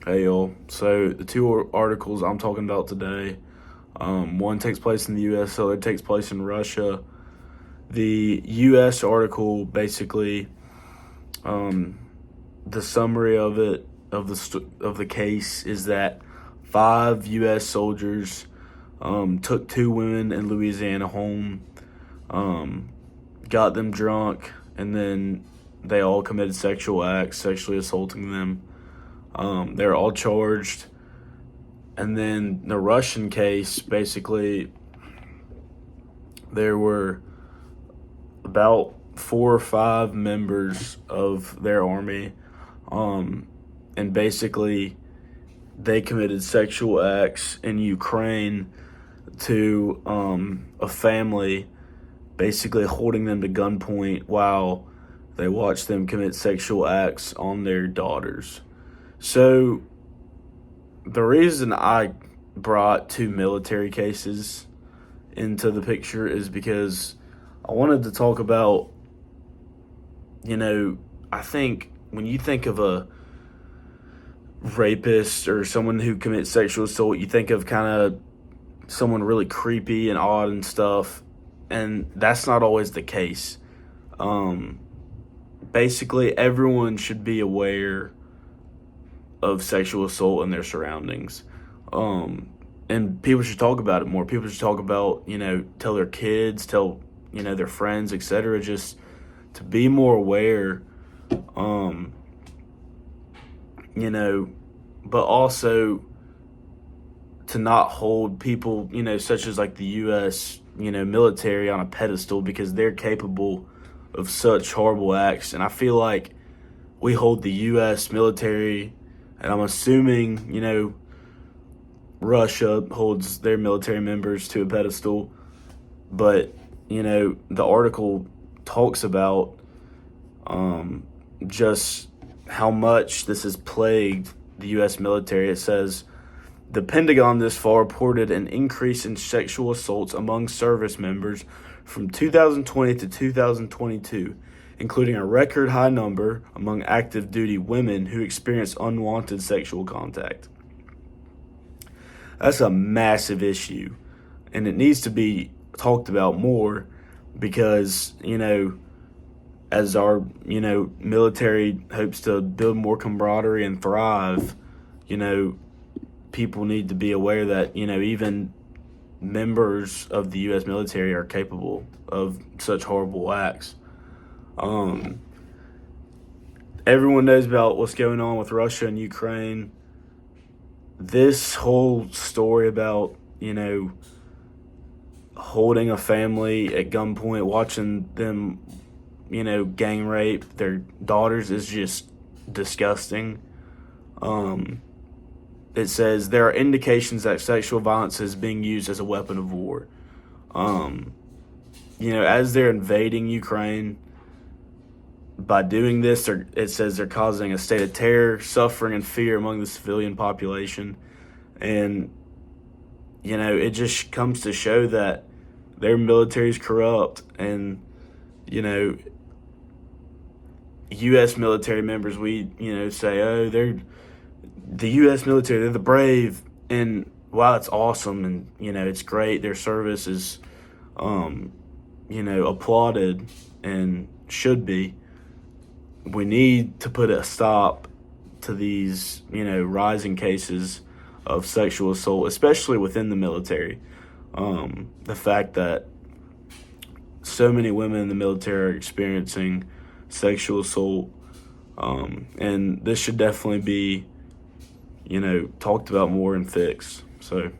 Hey y'all. So the two articles I'm talking about today, one takes place in the U.S., the other takes place in Russia. The U.S. article basically, um, the summary of it of the case is that five U.S. soldiers took two women in Louisiana home, um, got them drunk, and then they all committed sexual acts, sexually assaulting them. They're all charged. And then the Russian case, basically, there were about 4 or 5 members of their army. And basically, they committed sexual acts in Ukraine to a family, basically holding them to gunpoint while they watched them commit sexual acts on their daughters. So the reason I brought two military cases into the picture is because I wanted to talk about, I think when you think of a rapist or someone who commits sexual assault, you think of kind of someone really creepy and odd and stuff, and that's not always the case. Basically, everyone should be aware of sexual assault in their surroundings. And people should talk about it more. People should talk about, tell their kids, tell, their friends, etc. Just to be more aware, but also to not hold people, such as like the U.S., military on a pedestal because they're capable of such horrible acts. And I feel like we hold the U.S. military, and I'm assuming, Russia holds their military members to a pedestal. But, the article talks about just how much this has plagued the U.S. military. It says, the Pentagon this fall reported an increase in sexual assaults among service members from 2020 to 2022, including a record high number among active duty women who experienced unwanted sexual contact. That's a massive issue, and it needs to be talked about more because, as our, military hopes to build more camaraderie and thrive, people need to be aware that, even members of the U.S. military are capable of such horrible acts. Everyone knows about what's going on with Russia and Ukraine. This whole story about, holding a family at gunpoint, watching them, gang rape their daughters is just disgusting. It says there are indications that sexual violence is being used as a weapon of war. As they're invading Ukraine, by doing this, it says they're causing a state of terror, suffering, and fear among the civilian population. And, it just comes to show that their military is corrupt. And, U.S. military members, we, say, oh, they're the U.S. military, they're the brave. And while it's awesome and, it's great, their service is, applauded and should be, we need to put a stop to these, rising cases of sexual assault, especially within the military. The fact that so many women in the military are experiencing sexual assault, and this should definitely be, talked about more and fixed. So